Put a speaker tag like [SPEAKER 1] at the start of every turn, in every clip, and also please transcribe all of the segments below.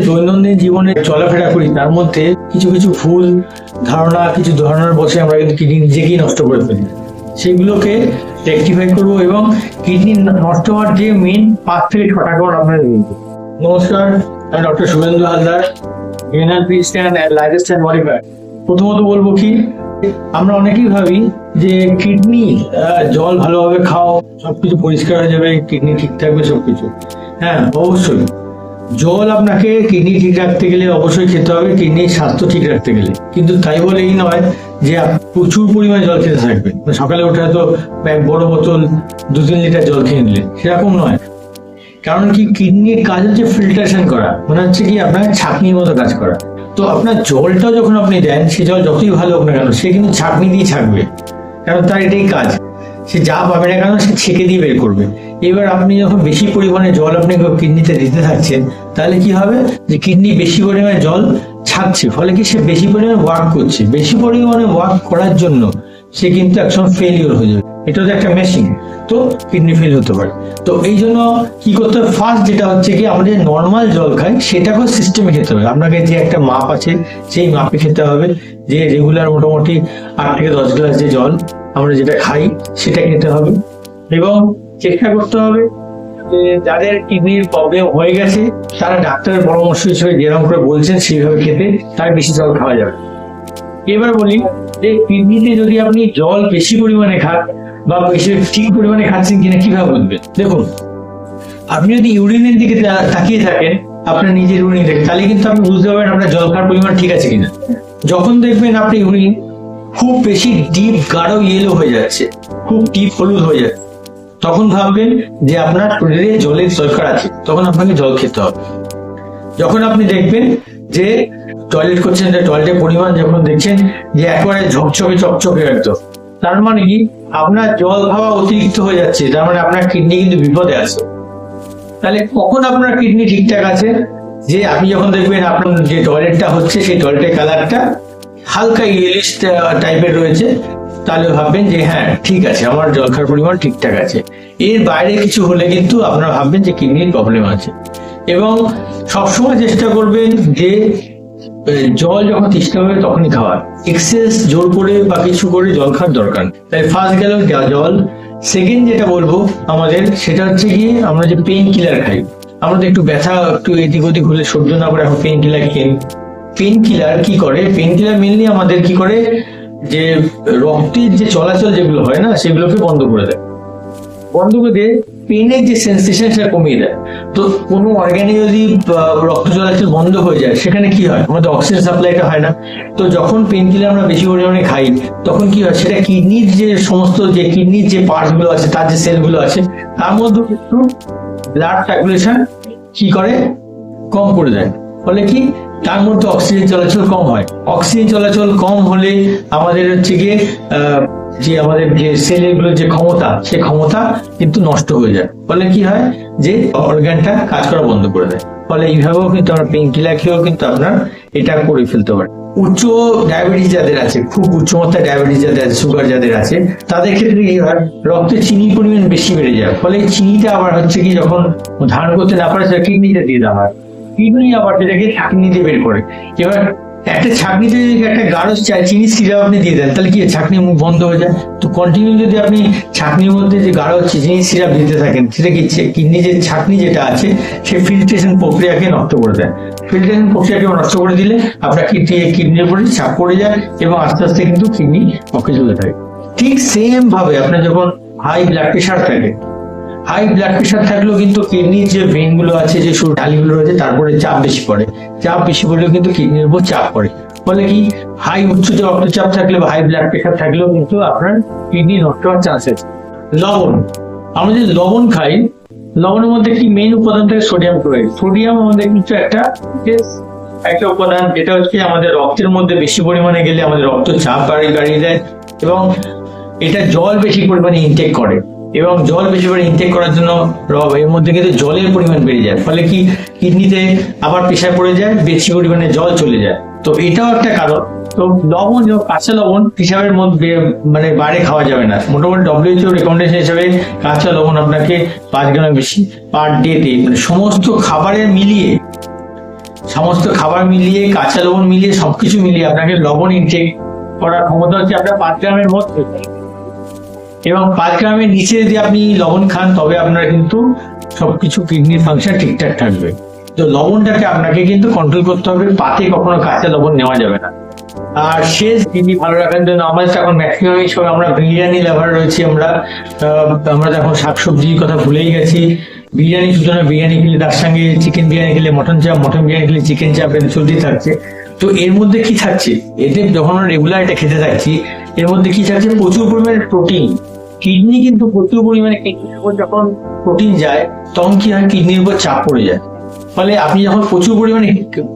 [SPEAKER 1] দৈনন্দিন জীবনে চলাফেরা করি, তার মধ্যে কিছু কিছু ভুল ধারণা, কিছু ধারণার বসে আমরা কিন্তু কিডনি নিজেকেই নষ্ট করে ফেলি। সেগুলোকে রেকটিফাই করবো এবং কিডনি নষ্ট হওয়ার যে মেন 5 থেকে 6টা কারণ আপনারা দেখবেন। নমস্কার, আমি doctor Shubhendu Haldar, renal physician and lifestyle modifier. প্রথমত বলবো কি, আমরা অনেকেই ভাবি যে কিডনি জল ভালোভাবে খাও, সবকিছু পরিষ্কার হয়ে যাবে, কিডনি ঠিক থাকবে সবকিছু। হ্যাঁ, অবশ্যই জল আপনাকে কিডনি ঠিক রাখতে গেলে অবশ্যই খেতে হবে, কিডনির স্বাস্থ্য ঠিক রাখতে গেলে। কিন্তু তাই বলে এই নয় যে প্রচুর পরিমাণে জল খেতে থাকবেন। সকালে উঠে হয়তো এক বড় বোতল 2-3 লিটার জল খেয়ে নিলেন, সেরকম নয়। কারণ কি, কিডনির কাজ হচ্ছে ফিল্টারেশন করা, মানে হচ্ছে কি আপনার ছাঁকনির মতো কাজ করা। তো আপনার জলটা যখন আপনি দেন, সে জল যতই ভালো হোক না কেন, সে কিন্তু ছাঁকনি দিয়ে ছাঁকবে, কারণ তার এটাই কাজ। সে যা পাবে না কেন সে ছেঁকে দিয়ে বের করবে। এবার আপনি যখন বেশি পরিমাণে জল আপনি কিডনিতে দিতে থাকছেন, তাহলে কি হবে, যে কিডনি বেশি পরিমাণে জল ছাড়ছে, ফলে কি সে বেশি পরিমাণে ওয়ার্ক করছে। বেশি পরিমাণে ওয়ার্ক করার জন্য সে কিন্তু একসময় ফেলিওর হয়ে যাবে। এটা তো একটা মেশিন, তো কিডনি ফেল হতে পারে। তো এই জন্য কি করতে হবে, ফার্স্ট যেটা হচ্ছে কি, আমরা যে নর্মাল জল খাই সেটাকেও সিস্টেমে খেতে হবে। আপনাকে যে একটা মাপ আছে সেই মাপে খেতে হবে। যে রেগুলার মোটামুটি 8 থেকে 10 গ্লাস যে জল আমরা যেটা খাই সেটা খেতে হবে। এবং চেষ্টা করতে হবে যে যাদের কিডনির প্রবলেম হয়ে গেছে তারা ডাক্তারের পরামর্শ হিসেবে যেরকম করে বলছেন সেইভাবে খেতে, তার বেশি জল খাওয়া যাবে। এবার বলি যে কিডনিতে যদি আপনি জল বেশি পরিমাণে খান বা বেশি ঠিক পরিমাণে খাচ্ছেন কিনা কিভাবে বুঝবেন? দেখুন, আপনি যদি ইউরিনের দিকে তাকিয়ে থাকেন, আপনার নিজের ইউরিন দেখে, তাহলে কিন্তু আপনি বুঝতে পারবেন আপনার জল খাওয়ার পরিমাণ ঠিক আছে কিনা। যখন দেখবেন আপনি ইউরিন খুব বেশি ডিপ গাঢ় ইয়েলো হয়ে যাচ্ছে, খুব ডিপ হলুদ হয়ে যাচ্ছে, তখন ভাববেন যে আপনার শরীরে জলের দরকার আছে, তখন আপনাকে জল খেতে হবে। যখন আপনি দেখবেন যে টয়লেট করছেন, টয়লেটের পরিমাণ যখন দেখছেন যে একেবারে ঝকঝকে চকচকে একদম, তার মানে কি আপনার জল খাওয়া অতিরিক্ত হয়ে যাচ্ছে, তার মানে আপনার কিডনি কিন্তু বিপদে আছে। তাহলে কখন আপনার কিডনি ঠিকঠাক আছে, যে আপনি যখন দেখবেন আপনার যে টয়লেটটা হচ্ছে সেই টয়লেটের কালারটা হালকা ইয়েলিশ টাইপের রয়েছে, তাহলে ভাববেন যে হ্যাঁ ঠিক আছে, আমার জল খাওয়ার পরিমাণ ঠিকঠাক আছে। এর বাইরে কিছু হলে কিন্তু আপনারা ভাববেন যে কিডনির প্রবলেম আছে। এবং সবসময় চেষ্টা করবেন যে জল যখন তৃষ্ণা হবে তখনই খাওয়ার, এক্সেস জোর করে বা কিছু করে জল খাওয়ার দরকার। তাই ফার্স্ট গেল জল। সেকেন্ড যেটা বলবো আমাদের, সেটা হচ্ছে গিয়ে আমরা যে পেইন কিলার খাই, আমাদের একটু ব্যথা একটু এদিক ওদিক হলে সহ্য না করে এখন পেইন কিলার খেয়ে। পেইন কিলার কি করে, পেইন কিলার মেনলি আমাদের কি করে, যে রক্তের যে চলাচল যেগুলো হয় না সেগুলোকে বন্ধ করে দেয়। বন্ধ করে দিয়ে পেনের যে সেন্সেশন সেটা কমিয়ে দেয়। তো কোনো অর্গানে যদি রক্ত চলাচল বন্ধ হয়ে যায়, সেখানে কি হয়, আমাদের অক্সিজেন সাপ্লাইটা হয় না। তো যখন পেন কিলার আমরা বেশি পরিমাণে খাই, তখন কি হয়, সেটা কিডনির যে সমস্ত যে কিডনির যে পার্টস গুলো আছে, তার যে সেলগুলো আছে, তার মধ্যে একটু ব্লাড সার্কুলেশন কি করে, কম করে দেয়। ফলে কি, তার মধ্যে অক্সিজেন চলাচল কম হয়। অক্সিজেন চলাচল কম হলে আমাদের হচ্ছে গিয়ে যে আমাদের যে সেলগুলোর যে ক্ষমতা, সে ক্ষমতা কিন্তু নষ্ট হয়ে যায়। ফলে কি হয়, যে অর্গানটা কাজ করা বন্ধ করে দেয়। ফলে এইভাবেও কিন্তু আমরা পেইন কিলার খেয়েও কিন্তু আপনার এটা করে ফেলতে পারি। উচ্চ ডায়াবেটিস যাদের আছে, খুব উচ্চমাত্রায় ডায়াবেটিস যাদের আছে, সুগার যাদের আছে, তাদের ক্ষেত্রে কি হয়, রক্তে চিনির পরিমাণ বেশি বেড়ে যায়। ফলে চিনিটা আবার হচ্ছে কি, যখন ধারণ করতে না পারে সেটা কিডনিতে দিয়ে দেওয়া হয়। কিডনি আবার সেটাকে ছাঁকনিতে বের করে। এবার একটা ছাঁকনিতে যদি একটা গাঢ় চিনি সিরাপ আপনি দিয়ে দেন, তাহলে কি ছাঁকনি মুখ বন্ধ হয়ে যায়। তো কন্টিনিউ যদি আপনি ছাঁকনির মধ্যে যে গাঢ় চিনি সিরাপ দিতে থাকেন, সেটা কি কিডনি যে ছাঁকনি যেটা আছে সে ফিল্ট্রেশন প্রক্রিয়াকে নষ্ট করে দেয়। ফিল্ট্রেশন প্রক্রিয়াকে নষ্ট করে দিলে আপনার কিডনির উপরে চাপ পড়ে যায় এবং আস্তে আস্তে কিন্তু কিডনি পক্ষে চলে থাকে। ঠিক সেম ভাবে আপনার যখন হাই ব্লাড প্রেশার থাকে, হাই ব্লাড প্রেশার থাকলেও কিন্তু কিডনির যে ভেন গুলো আছে, যে নালীগুলো রয়েছে, তারপরে চাপ বেশি পড়ে। চাপ বেশি পড়লেও কিন্তু কিডনির উপর চাপ পড়ে। ফলে কি, হাই উচ্চ রক্তচাপ থাকলে বা হাই ব্লাড প্রেশার থাকলেও কিন্তু আপনার কিডনি নষ্ট হওয়ার চান্স আছে। লবণ, আমরা যদি লবণ খাই, লবণের মধ্যে কি মেইন উপাদান থাকে, সোডিয়াম ক্লোরাইড। সোডিয়াম আমাদের কিন্তু একটা উপাদান, যেটা হচ্ছে আমাদের রক্তের মধ্যে বেশি পরিমাণে গেলে আমাদের রক্তচাপ বাড়িয়ে দেয় এবং এটা জল বেশি পরিমাণে ইনটেক করে। এবং জল বেশি করে ইনটেক করার জন্য এর মধ্যে কিন্তু জলের পরিমাণ বেড়ে যায়। ফলে কি, কিডনিতে আবার প্রেশার পড়ে যায়, বেশি পরিমাণে জল চলে যায়। তো এটাও একটা কারণ। তো লবণ, কাঁচা লবণ হিসাবের মধ্যে মানে বাইরে খাওয়া যাবে না। মোটামুটি WHO রেকমেন্ডেশন হিসাবে কাঁচা লবণ আপনাকে 5 গ্রাম বেশি পার ডে তে, মানে সমস্ত খাবারের মিলিয়ে সমস্ত খাবার মিলিয়ে, কাঁচা লবণ মিলিয়ে, সবকিছু মিলিয়ে আপনাকে লবণ ইনটেক করার ক্ষমতা হচ্ছে আপনার 5 গ্রামের মধ্যে, এবং 5 গ্রামের নিচে যদি আপনি লবণ খান তবে আপনার কিন্তু সবকিছু কিডনির ফাংশন ঠিকঠাক থাকবে। তো লবণটাকে আপনাকে কিন্তু কন্ট্রোল করতে হবে, পাতে কখনো কাঁচা লবণ নেওয়া যাবে না। আর শেষ কিডনি ভালো রাখার জন্য আমাদের এখন ম্যাক্সিমাম সব আমরা বিরিয়ানি লাভার রয়েছি, আমরা এখন শাকসবজির কথা ভুলেই গেছি। বিরিয়ানি সুতরাং বিরিয়ানি খেলে তার সঙ্গে চিকেন বিরিয়ানি খেলে মটন চাপ, মটন বিরিয়ানি খেলে চিকেন চাপ, এটা চলতেই থাকছে। তো এর মধ্যে কি থাকছে, এতে যখন রেগুলার এটা খেতে থাকছি, এর মধ্যে কি থাকছে, প্রচুর পরিমাণে প্রোটিন। কিডনি কিন্তু প্রচুর পরিমাণে, কিডনির উপর যখন প্রোটিন যায় তখন কি হয়, কিডনির উপর চাপ পড়ে যায়। ফলে আপনি যখন প্রচুর পরিমাণে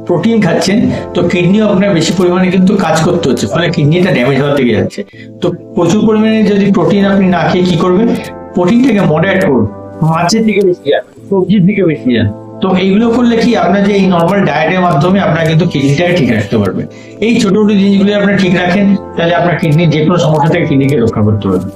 [SPEAKER 1] প্রোটিন খাচ্ছেন তো কিডনিও আপনার বেশি পরিমাণে কিন্তু কাজ করতে হচ্ছে, ফলে কিডনিটা ড্যামেজ হওয়ার দিকে যাচ্ছে। তো প্রচুর পরিমাণে যদি প্রোটিন আপনি না খেয়ে কি করবেন, প্রোটিনটাকে মডারেট করুন, মাছের দিকে বেশি যান, সবজির দিকে বেশি যান। তো এইগুলো করলে কি আপনার যে এই নর্মাল ডায়েটের মাধ্যমে আপনার কিন্তু কিডনিটাকে ঠিক রাখতে পারবেন। এই ছোট ছোট জিনিসগুলো আপনার ঠিক রাখেন, তাহলে আপনার কিডনির যে কোনো সমস্যা থেকে কিডনিকে রক্ষা করতে পারবেন।